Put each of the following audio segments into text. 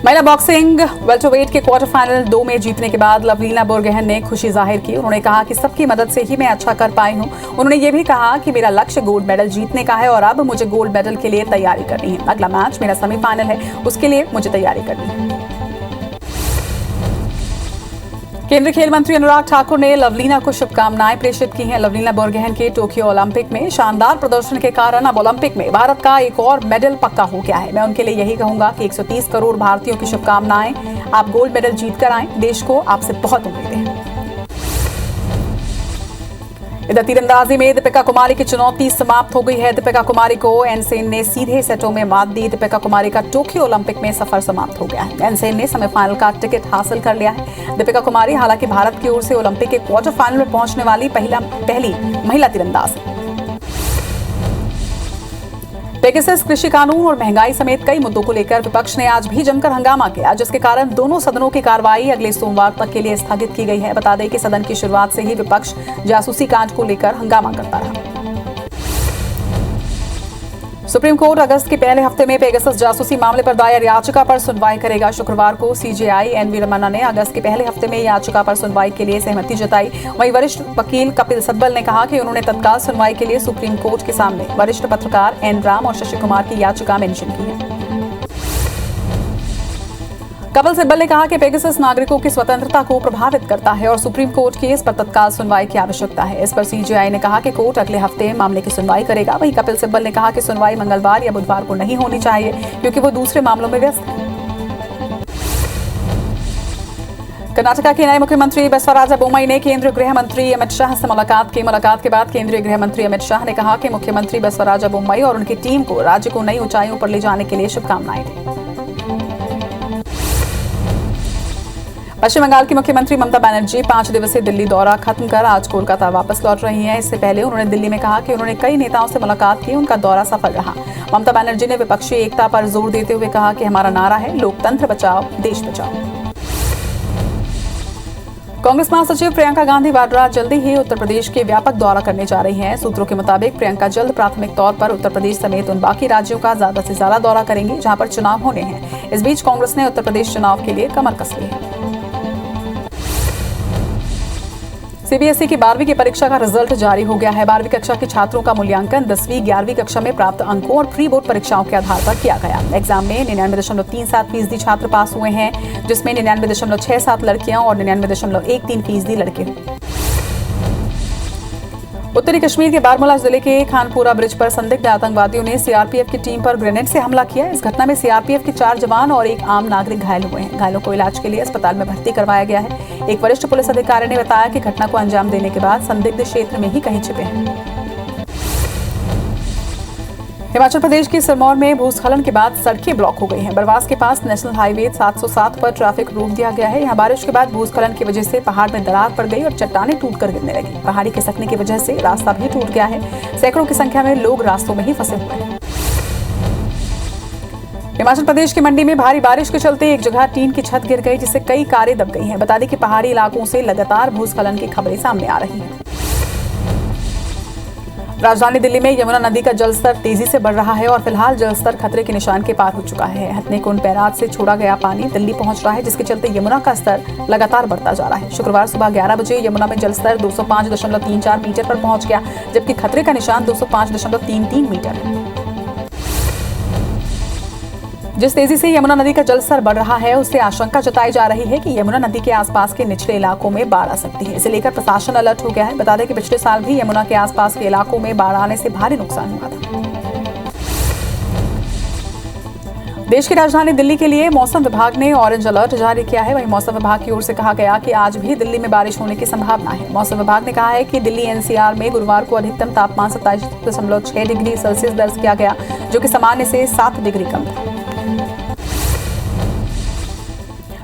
महिला boxing welterweight के quarter final 2 में जीतने के बाद लवलीना बोरगोहेन ने खुशी जाहिर की। उन्होंने कहा कि सबकी मदद से ही मैं अच्छा कर पाई हूं। उन्होंने ये भी कहा कि मेरा लक्ष्य गोल्ड मेडल जीतने का है और अब मुझे गोल्ड मेडल के लिए तैयारी करनी है। अगला मैच मेरा सेमीफाइनल है, उसके लिए मुझे तैयारी करनी है। केंद्रीय खेल मंत्री अनुराग ठाकुर ने लवलीना को शुभकामनाएं प्रेषित की हैं। लवलीना बोरगोहेन के टोक्यो ओलंपिक में शानदार प्रदर्शन के कारण अब ओलंपिक में भारत का एक और मेडल पक्का हो गया है। मैं उनके लिए यही कहूंगा कि 130 करोड़ भारतीयों की शुभकामनाएं। आप गोल्ड मेडल जीत कर आए, देश को आपसे बहुत उम्मीदें हैं। इधर तीरंदाजी में दीपिका कुमारी की चुनौती समाप्त हो गई है। दीपिका कुमारी को एनसेन ने सीधे सेटों में मात दी। दीपिका कुमारी का टोक्यो ओलंपिक में सफर समाप्त हो गया है। एनसेन ने सेमीफाइनल का टिकट हासिल कर लिया है। दीपिका कुमारी हालांकि भारत की ओर से ओलंपिक के क्वार्टर फाइनल में पहुंचने वाली पहली महिला तीरंदाज है। पेगासस कृषि कानून और महंगाई समेत कई मुद्दों को लेकर विपक्ष ने आज भी जमकर हंगामा किया, जिसके कारण दोनों सदनों की कार्रवाई अगले सोमवार तक के लिए स्थगित की गई है। बता दें कि सदन की शुरुआत से ही विपक्ष जासूसी कांड को लेकर हंगामा करता रहा। सुप्रीम कोर्ट अगस्त के पहले हफ्ते में पेगासस जासूसी मामले पर दायर याचिका पर सुनवाई करेगा। शुक्रवार को सीजेआई एनवी रमन्ना ने अगस्त के पहले हफ्ते में याचिका पर सुनवाई के लिए सहमति जताई। वहीं वरिष्ठ वकील कपिल सिब्बल ने कहा कि उन्होंने तत्काल सुनवाई के लिए सुप्रीम कोर्ट के सामने वरिष्ठ पत्रकार एन राम और शशि कुमार की याचिका मेंशन की है। कपिल सिब्बल ने कहा कि पेगासस नागरिकों की स्वतंत्रता को प्रभावित करता है और सुप्रीम कोर्ट की इस पर तत्काल सुनवाई की आवश्यकता है। इस पर सीजेआई ने कहा कि कोर्ट अगले हफ्ते मामले की सुनवाई करेगा। वहीं कपिल सिब्बल ने कहा कि सुनवाई मंगलवार या बुधवार को नहीं होनी चाहिए, क्योंकि वो दूसरे मामलों में व्यस्त है। कर्नाटक के नए मुख्यमंत्री बसवराज बोम्मई ने केंद्रीय गृह मंत्री अमित शाह से मुलाकात के बाद केंद्रीय गृह मंत्री अमित शाह ने कहा कि मुख्यमंत्री बसवराज बोम्मई और उनकी टीम को राज्य को नई ऊंचाइयों पर ले जाने के लिए शुभकामनाएं दी। पश्चिम बंगाल की मुख्यमंत्री ममता बनर्जी 5 दिवसीय दिल्ली दौरा खत्म कर आज कोलकाता वापस लौट रही हैं। इससे पहले उन्होंने दिल्ली में कहा कि उन्होंने कई नेताओं से मुलाकात की, उनका दौरा सफल रहा। ममता बनर्जी ने विपक्षी एकता पर जोर देते हुए कहा कि हमारा नारा है लोकतंत्र बचाओ, देश बचाओ। कांग्रेस महासचिव प्रियंका गांधी वाड्रा जल्दी ही उत्तर प्रदेश के व्यापक दौरा करने जा रही हैं। सूत्रों के मुताबिक प्रियंका जल्द प्राथमिक तौर पर उत्तर प्रदेश समेत उन बाकी राज्यों का ज्यादा से ज्यादा दौरा करेंगी जहां पर चुनाव होने हैं। इस बीच कांग्रेस ने उत्तर प्रदेश चुनाव के लिए कमर कस ली है। सीबीएसई की 12वीं की परीक्षा का रिजल्ट जारी हो गया है। 12वीं कक्षा के छात्रों का मूल्यांकन 10वीं 11वीं कक्षा में प्राप्त अंकों और प्री बोर्ड परीक्षाओं के आधार पर किया गया। एग्जाम में 99.37% छात्र पास हुए हैं, जिसमें 99.67 लड़कियां और 99.13% लड़के हुए। उत्तरी कश्मीर के बारामूला जिले के खानपुरा ब्रिज पर संदिग्ध आतंकवादियों ने सीआरपीएफ की टीम पर ग्रेनेड से हमला किया। इस घटना में सीआरपीएफ के 4 जवान और एक आम नागरिक घायल हुए हैं। घायलों को इलाज के लिए अस्पताल में भर्ती करवाया गया है। एक वरिष्ठ पुलिस अधिकारी ने बताया कि घटना को अंजाम देने के बाद संदिग्ध क्षेत्र में ही कहीं छिपे हैं। हिमाचल प्रदेश के सिरमौर में भूस्खलन के बाद सड़कें ब्लॉक हो गई हैं। बरवास के पास नेशनल हाईवे 707 पर ट्रैफिक रोक दिया गया है। यहां बारिश के बाद भूस्खलन की वजह से पहाड़ में दरार पड़ गई और चट्टानें टूटकर गिरने लगी। पहाड़ी खिसकने की वजह से रास्ता भी टूट गया है। सैकड़ों की संख्या में लोग रास्तों में ही फंसे हुए हैं। हिमाचल प्रदेश की मंडी में भारी बारिश के चलते एक जगह टीन की छत गिर गई, जिससे कई कारें दब गई हैं। बता दें कि पहाड़ी इलाकों से लगातार भूस्खलन की खबरें सामने आ रही हैं। राजधानी दिल्ली में यमुना नदी का जलस्तर तेजी से बढ़ रहा है और फिलहाल जलस्तर खतरे के निशान के पार हो चुका है। हथनीकुंड बैराज से छोड़ा गया पानी दिल्ली पहुंच रहा है, जिसके चलते यमुना का स्तर लगातार बढ़ता जा रहा है। शुक्रवार सुबह 11 बजे यमुना में जलस्तर 205.34 मीटर पर पहुंच गया, जबकि खतरे का निशान 205.33 मीटर है। जिस तेजी से यमुना नदी का जलस्तर बढ़ रहा है, उससे आशंका जताई जा रही है कि यमुना नदी के आसपास के निचले इलाकों में बाढ़ आ सकती है। इसे लेकर प्रशासन अलर्ट हो गया है। बता दें कि पिछले साल भी यमुना के आसपास के इलाकों में बाढ़ आने से भारी नुकसान हुआ था। देश की राजधानी दिल्ली के लिए मौसम विभाग ने ऑरेंज अलर्ट जारी किया है। वहीं मौसम विभाग की ओर से कहा गया कि आज भी दिल्ली में बारिश होने की संभावना है। मौसम विभाग ने कहा है कि दिल्ली एनसीआर में गुरुवार को अधिकतम तापमान 27.6 डिग्री सेल्सियस दर्ज किया गया, जो कि सामान्य से 7 डिग्री कम था।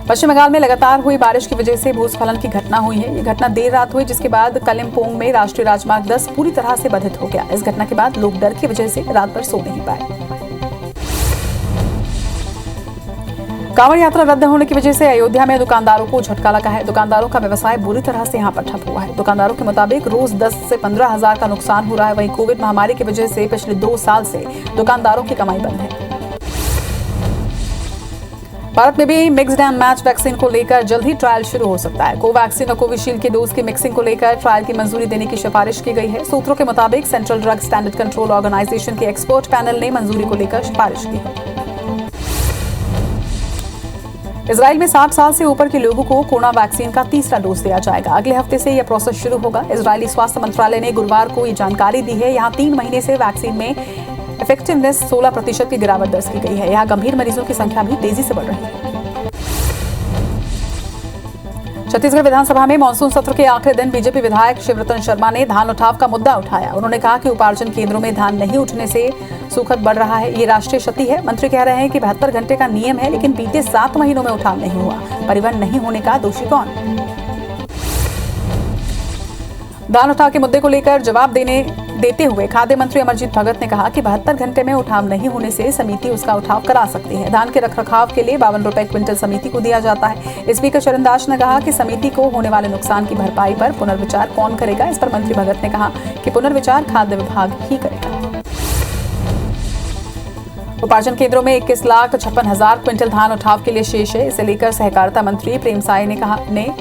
पश्चिम बंगाल में लगातार हुई बारिश की वजह से भूस्खलन की घटना हुई है। ये घटना देर रात हुई, जिसके बाद कलिम्पोंग में राष्ट्रीय राजमार्ग 10 पूरी तरह से बाधित हो गया। इस घटना के बाद लोग डर की वजह से रात भर सो नहीं पाए। कांवड़ यात्रा रद्द होने की वजह से अयोध्या में दुकानदारों को झटका लगा है। दुकानदारों का व्यवसाय बुरी तरह से यहां पर ठप हुआ है। दुकानदारों के मुताबिक रोज 10 से 15 हजार का नुकसान हो रहा है। वहीं कोविड महामारी की वजह से पिछले 2 साल से दुकानदारों की कमाई बंद है। भारत में भी मिक्स्ड एंड मैच वैक्सीन को लेकर जल्द ही ट्रायल शुरू हो सकता है। कोवैक्सीन और कोविशील्ड के डोज की मिक्सिंग को लेकर ट्रायल की मंजूरी देने की सिफारिश की गई है। सूत्रों के मुताबिक central drug standard control organisation के एक्सपर्ट पैनल ने मंजूरी को लेकर सिफारिश की है। इजराइल में 60 साल से ऊपर के लोगों को कोरोना वैक्सीन का तीसरा डोज दिया जाएगा। अगले हफ्ते से यह प्रोसेस शुरू होगा। इजरायली स्वास्थ्य मंत्रालय ने गुरुवार को ये जानकारी दी है। यहाँ 3 महीने से वैक्सीन में इफेक्टिवनेस 16% की गिरावट दर्ज की गई है। यहाँ गंभीर मरीजों की संख्या भी तेजी से बढ़ रही है। छत्तीसगढ़ विधानसभा में मानसून सत्र के आखिरी दिन बीजेपी विधायक शिवरतन शर्मा ने धान उठाव का मुद्दा उठाया। उन्होंने कहा कि उपार्जन केंद्रों में धान नहीं उठने से सूखत बढ़ रहा है। ये राष्ट्रीय क्षति है। मंत्री कह रहे हैं कि 72 घंटे का नियम है, लेकिन बीते 7 महीनों में उठाव नहीं हुआ। परिवहन नहीं होने का दोषी कौन? धान उठाव के मुद्दे को लेकर जवाब देते हुए खाद्य मंत्री अमरजीत भगत ने कहा कि 72 घंटे में उठाव नहीं होने से समिति उसका उठाव करा सकती है। धान के रखरखाव के लिए 52 रुपए क्विंटल समिति को दिया जाता है। स्पीकर चरणदास ने कहा कि समिति को होने वाले नुकसान की भरपाई पर पुनर्विचार कौन करेगा? इस पर मंत्री भगत ने कहा कि पुनर्विचार खाद्य विभाग ही करेगा। उपार्जन केंद्रों में 21,56,000 क्विंटल धान उठाव के लिए शेष है। इसे लेकर सहकारिता मंत्री प्रेम साय ने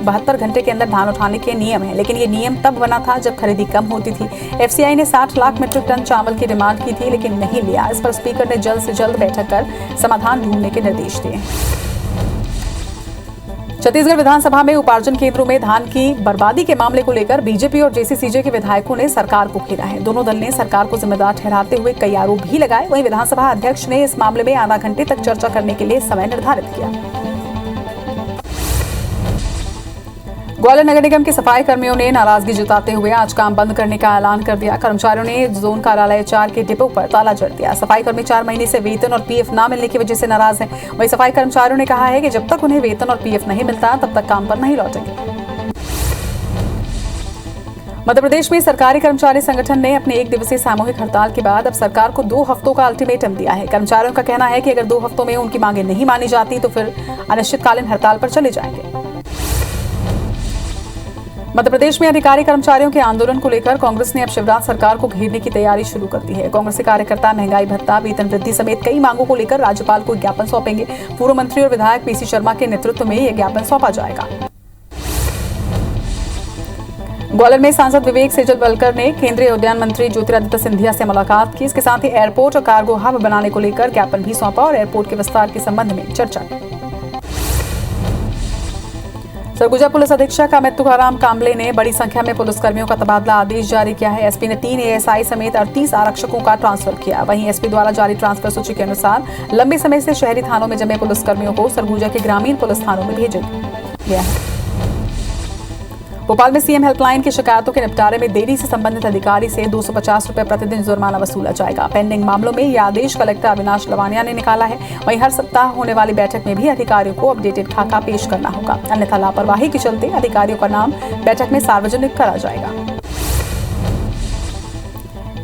72 घंटे के अंदर धान उठाने के नियम है, लेकिन ये नियम तब बना था जब खरीदी कम होती थी। एफसीआई ने 60 लाख मीट्रिक टन चावल की डिमांड की थी, लेकिन नहीं लिया। इस पर स्पीकर ने जल्द से जल्द बैठक कर समाधान ढूंढने के निर्देश दिए। छत्तीसगढ़ विधानसभा में उपार्जन केंद्रों में धान की बर्बादी के मामले को लेकर बीजेपी और जेसीसीजे के विधायकों ने सरकार को घेरा है। दोनों दल ने सरकार को जिम्मेदार ठहराते हुए कई आरोप भी लगाए। वहीं विधानसभा अध्यक्ष ने इस मामले में आधा घंटे तक चर्चा करने के लिए समय निर्धारित किया। ग्वालियर नगर निगम के सफाई कर्मियों ने नाराजगी जताते हुए आज काम बंद करने का ऐलान कर दिया। कर्मचारियों ने जोन कार्यालय 4 के डिपो पर ताला जड़ दिया। सफाई कर्मी 4 महीने से वेतन और पीएफ न मिलने की वजह से नाराज हैं। वहीं सफाई कर्मचारियों ने कहा है कि जब तक उन्हें वेतन और पीएफ नहीं मिलता तब तक काम पर नहीं लौटेंगे। मध्य प्रदेश में सरकारी कर्मचारी संगठन ने अपने 1 दिवसीय सामूहिक हड़ताल के बाद अब सरकार को 2 हफ्तों का अल्टीमेटम दिया है। कर्मचारियों का कहना है कि अगर 2 हफ्तों में उनकी मांगे नहीं मानी जाती तो फिर अनिश्चितकालीन हड़ताल पर चले जाएंगे। मध्य प्रदेश में अधिकारी कर्मचारियों के आंदोलन को लेकर कांग्रेस ने अब शिवराज सरकार को घेरने की तैयारी शुरू कर दी है। कांग्रेस के कार्यकर्ता महंगाई भत्ता, वेतन वृद्धि समेत कई मांगों को लेकर राज्यपाल को ज्ञापन सौंपेंगे। पूर्व मंत्री और विधायक पीसी शर्मा के नेतृत्व में यह ज्ञापन सौंपा जाएगा। ग्वालियर में सांसद विवेक सेजलवलकर ने केंद्रीय उद्यान मंत्री ज्योतिरादित्य सिंधिया से मुलाकात की। इसके साथ ही एयरपोर्ट और कार्गो हब बनाने को लेकर ज्ञापन भी सौंपा और एयरपोर्ट के विस्तार के संबंध में चर्चा की। सरगुजा पुलिस अधीक्षक अमित तुकाराम कांबले ने बड़ी संख्या में पुलिसकर्मियों का तबादला आदेश जारी किया है। एसपी ने 3 एएसआई समेत 38 आरक्षकों का ट्रांसफर किया। वहीं एसपी द्वारा जारी ट्रांसफर सूची के अनुसार लंबे समय से शहरी थानों में जमे पुलिसकर्मियों को सरगुजा के ग्रामीण पुलिस थानों में भेजा गया है। भोपाल में सीएम हेल्पलाइन की शिकायतों के निपटारे में देरी से संबंधित अधिकारी से 250 रुपए प्रतिदिन जुर्माना वसूला जाएगा। पेंडिंग मामलों में यह आदेश कलेक्टर अविनाश लवानिया ने निकाला है। वहीं हर सप्ताह होने वाली बैठक में भी अधिकारियों को अपडेटेड खाका पेश करना होगा, अन्यथा लापरवाही के चलते अधिकारियों का नाम बैठक में सार्वजनिक करा जाएगा।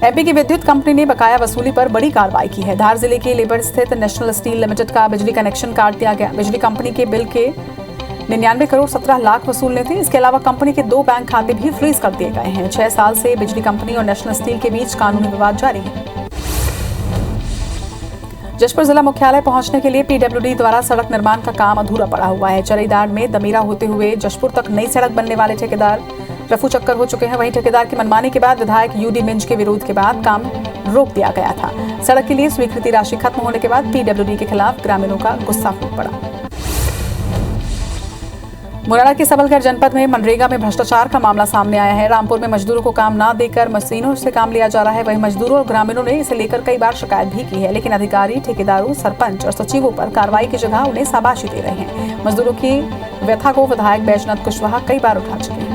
एमपी की विद्युत कंपनी ने बकाया वसूली पर बड़ी कार्रवाई की है। धार जिले के लेबर स्थित नेशनल स्टील लिमिटेड का बिजली कनेक्शन काट दिया गया। बिजली कंपनी के बिल के 99 करोड़ 17 लाख वसूलने थे। इसके अलावा कंपनी के 2 बैंक खाते भी फ्रीज कर दिए गए हैं। 6 साल से बिजली कंपनी और नेशनल स्टील के बीच कानूनी विवाद जारी है। जशपुर जिला मुख्यालय पहुंचने के लिए पीडब्ल्यूडी द्वारा सड़क निर्माण का काम अधूरा पड़ा हुआ है। चरईदार में दमीरा होते हुए जशपुर तक नई सड़क बनने वाले ठेकेदार रफू चक्कर हो चुके हैं। वहीं ठेकेदार की मनमानी के बाद विधायक यूडी मिंज के विरोध के बाद काम रोक दिया गया था। सड़क के लिए स्वीकृति राशि खत्म होने के बाद पीडब्ल्यूडी के खिलाफ ग्रामीणों का गुस्सा फूट पड़ा। मुरैना के सबलगढ़ जनपद में मनरेगा में भ्रष्टाचार का मामला सामने आया है। रामपुर में मजदूरों को काम न देकर मशीनों से काम लिया जा रहा है। वहीं मजदूरों और ग्रामीणों ने इसे लेकर कई बार शिकायत भी की है, लेकिन अधिकारी ठेकेदारों, सरपंच और सचिवों पर कार्रवाई की जगह उन्हें शाबाशी दे रहे हैं। मजदूरों की व्यथा को विधायक बैजनाथ कुशवाहा कई बार उठा चुके हैं।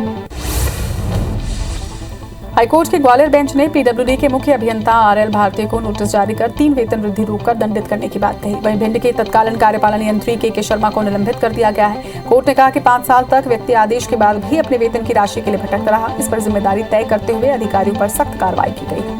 हाईकोर्ट के ग्वालियर बेंच ने पीडब्ल्यूडी के मुख्य अभियंता आरएल भारती को नोटिस जारी कर 3 वेतन वृद्धि रोककर दंडित करने की बात कही। वहीं भिंड के तत्कालीन कार्यपालन यंत्री के शर्मा को निलंबित कर दिया गया है। कोर्ट ने कहा कि 5 साल तक व्यक्ति आदेश के बाद भी अपने वेतन की राशि के लिए भटकता रहा। इस पर जिम्मेदारी तय करते हुए अधिकारियों पर सख्त कार्रवाई की गई।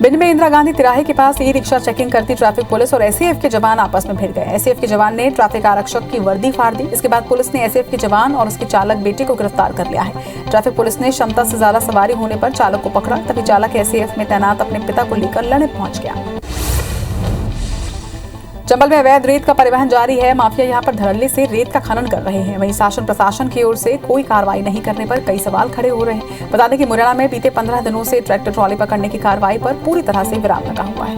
भिंड में इंदिरा गांधी तिराहे के पास ई रिक्शा चेकिंग करती ट्रैफिक पुलिस और एसएएफ के जवान आपस में भिड़ गए। एसएएफ के जवान ने ट्रैफिक आरक्षक की वर्दी फाड़ दी। इसके बाद पुलिस ने एसएएफ के जवान और उसके चालक बेटे को गिरफ्तार कर लिया है। ट्रैफिक पुलिस ने क्षमता से ज्यादा सवारी होने पर चालक को पकड़ा, तभी चालक एसएएफ में तैनात अपने पिता को लेकर लड़ने पहुंच गया। चंबल में अवैध रेत का परिवहन जारी है। माफिया यहां पर धड़ल्ले से रेत का खनन कर रहे हैं। वहीं शासन प्रशासन की ओर से कोई कार्रवाई नहीं करने पर कई सवाल खड़े हो रहे हैं। बता दें कि मुरैना में बीते 15 दिनों से ट्रैक्टर ट्रॉली पकड़ने की कार्रवाई पर पूरी तरह से विराम लगा हुआ है।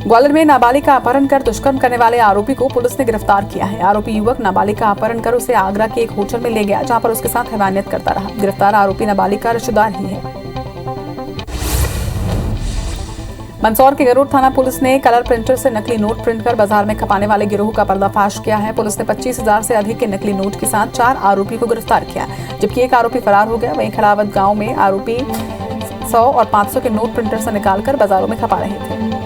ग्वालियर में नाबालिग का अपहरण कर दुष्कर्म करने वाले आरोपी को पुलिस ने गिरफ्तार किया है। आरोपी युवक नाबालिग का अपहरण कर उसे आगरा के एक होटल में ले गया, जहां पर उसके साथ हैवानियत करता रहा। गिरफ्तार आरोपी नाबालिग का रिश्तेदार ही है। मंदसौर के गरुड़ थाना पुलिस ने कलर प्रिंटर से नकली नोट प्रिंट कर बाजार में खपाने वाले गिरोह का पर्दाफाश किया है। पुलिस ने 25,000 से अधिक के नकली नोट के साथ 4 आरोपी को गिरफ्तार किया, जबकि एक आरोपी फरार हो गया। वहीं खड़ावत गांव में आरोपी 100 और 500 के नोट प्रिंटर से निकालकर बाजारों में खपा रहे थे।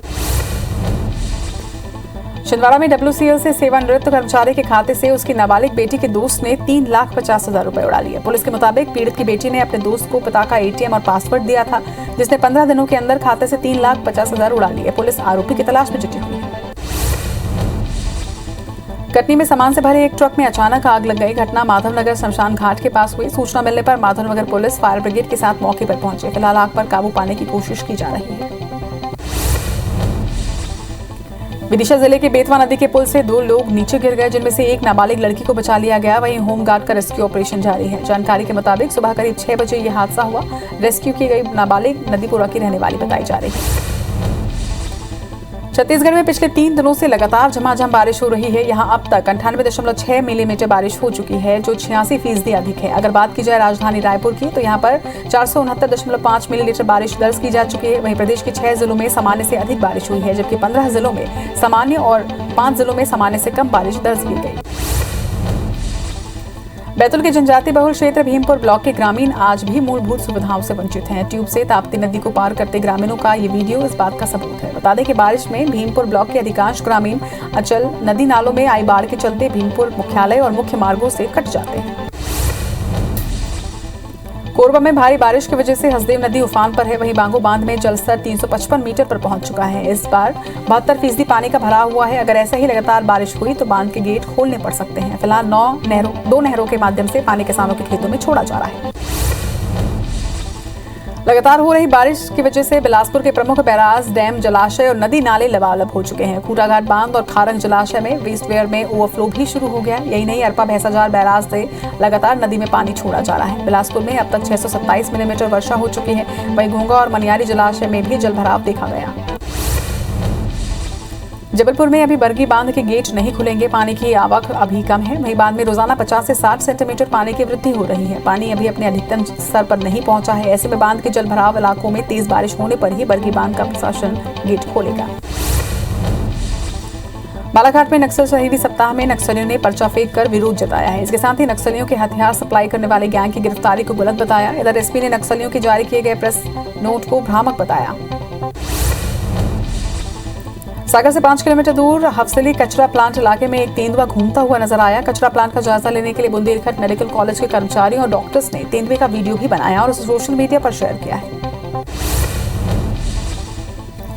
छिंदवाड़ा में WCL से सेवानिवृत्त कर्मचारी के खाते से उसकी नाबालिग बेटी के दोस्त ने 3,50,000 रुपए उड़ा लिए। पुलिस के मुताबिक पीड़ित की बेटी ने अपने दोस्त को पिता का ATM और पासवर्ड दिया था, जिसने 15 दिनों के अंदर खाते से 3,50,000 उड़ा लिए। पुलिस आरोपी की तलाश में जुटी हुई है। कटनी में सामान से भरे एक ट्रक में अचानक आग लग गई। घटना माधवनगर शमशान घाट के पास हुई। सूचना मिलने पर माधवनगर पुलिस फायर ब्रिगेड के साथ मौके पर पहुंचे। फिलहाल आग पर काबू पाने की कोशिश की जा रही है। विदिशा जिले के बेतवा नदी के पुल से 2 लोग नीचे गिर गए, जिनमें से एक नाबालिग लड़की को बचा लिया गया। वहीं होमगार्ड का रेस्क्यू ऑपरेशन जारी है। जानकारी के मुताबिक सुबह करीब 6 बजे यह हादसा हुआ। रेस्क्यू की गई नाबालिग नदीपुरा की रहने वाली बताई जा रही है। छत्तीसगढ़ में पिछले 3 दिनों से लगातार झमाझम बारिश हो रही है। यहां अब तक 98.6 मिलीमीटर बारिश हो चुकी है, जो 86% अधिक है। अगर बात की जाए राजधानी रायपुर की, तो यहां पर 469.5 मिलीमीटर बारिश दर्ज की जा चुकी है। वहीं प्रदेश के 6 जिलों में सामान्य से अधिक बारिश हुई है, जबकि 15 जिलों में सामान्य और 5 जिलों में सामान्य से कम बारिश दर्ज की गई। बैतूल के जनजातीय बहुल क्षेत्र भीमपुर ब्लॉक के ग्रामीण आज भी मूलभूत सुविधाओं से वंचित हैं। ट्यूब से ताप्ती नदी को पार करते ग्रामीणों का ये वीडियो इस बात का सबूत है। बता दें कि बारिश में भीमपुर ब्लॉक के अधिकांश ग्रामीण अचल नदी नालों में आई बाढ़ के चलते भीमपुर मुख्यालय और मुख्य मार्गों से कट जाते हैं। कोरबा में भारी बारिश की वजह से हसदेव नदी उफान पर है। वहीं बांगो बांध में जलस्तर 355 मीटर पर पहुंच चुका है। इस बार 72% पानी का भरा हुआ है। अगर ऐसे ही लगातार बारिश हुई तो बांध के गेट खोलने पड़ सकते हैं। फिलहाल 2 नहरों के माध्यम से पानी किसानों के खेतों में छोड़ा जा रहा है। लगातार हो रही बारिश की वजह से बिलासपुर के प्रमुख बैराज, डैम, जलाशय और नदी नाले लबालब हो चुके हैं। खूंटाघाट बांध और खारंग जलाशय में वेस्टवेयर में ओवरफ्लो भी शुरू हो गया। यही नहीं, अरपा भैंसाजार बैराज से लगातार नदी में पानी छोड़ा जा रहा है। बिलासपुर में अब तक 627 मिलीमीटर वर्षा हो चुकी है। वहीं घोंगा और मनियारी जलाशय में भी जलभराव देखा गया। जबलपुर में अभी बरगी बांध के गेट नहीं खुलेंगे। पानी की आवक अभी कम है। वहीं बांध में रोजाना 50 से 60 सेंटीमीटर पानी की वृद्धि हो रही है। पानी अभी अपने अधिकतम स्तर पर नहीं पहुंचा है। ऐसे में बांध के जलभराव इलाकों में तेज बारिश होने पर ही बरगी बांध का प्रशासन गेट खोलेगा। बालाघाट में नक्सल शहीदी सप्ताह में नक्सलियों ने पर्चा फेंक कर विरोध जताया है। इसके साथ ही नक्सलियों के हथियार सप्लाई करने वाले गैंग की गिरफ्तारी को गलत बताया। इधर एसपी ने नक्सलियों के जारी किए गए प्रेस नोट को भ्रामक बताया। सागर से 5 किलोमीटर दूर हफसली कचरा प्लांट इलाके में एक तेंदुआ घूमता हुआ नजर आया। कचरा प्लांट का जायजा लेने के लिए बुंदेलखंड मेडिकल कॉलेज के कर्मचारियों और डॉक्टर्स ने तेंदुए का वीडियो भी बनाया और उसे सोशल मीडिया पर शेयर किया है।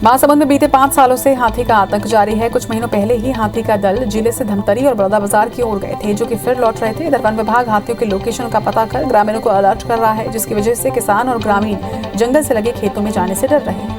महासमुंद में बीते 5 सालों से हाथी का आतंक जारी है। कुछ महीनों पहले ही हाथी का दल जिले से धमतरी और बलौदाबाजार की ओर गए थे, जो कि फिर लौट रहे थे। इधर वन विभाग हाथियों के लोकेशन का पता कर ग्रामीणों को अलर्ट कर रहा है, जिसकी वजह से किसान और ग्रामीण जंगल से लगे खेतों में जाने से डर रहे हैं।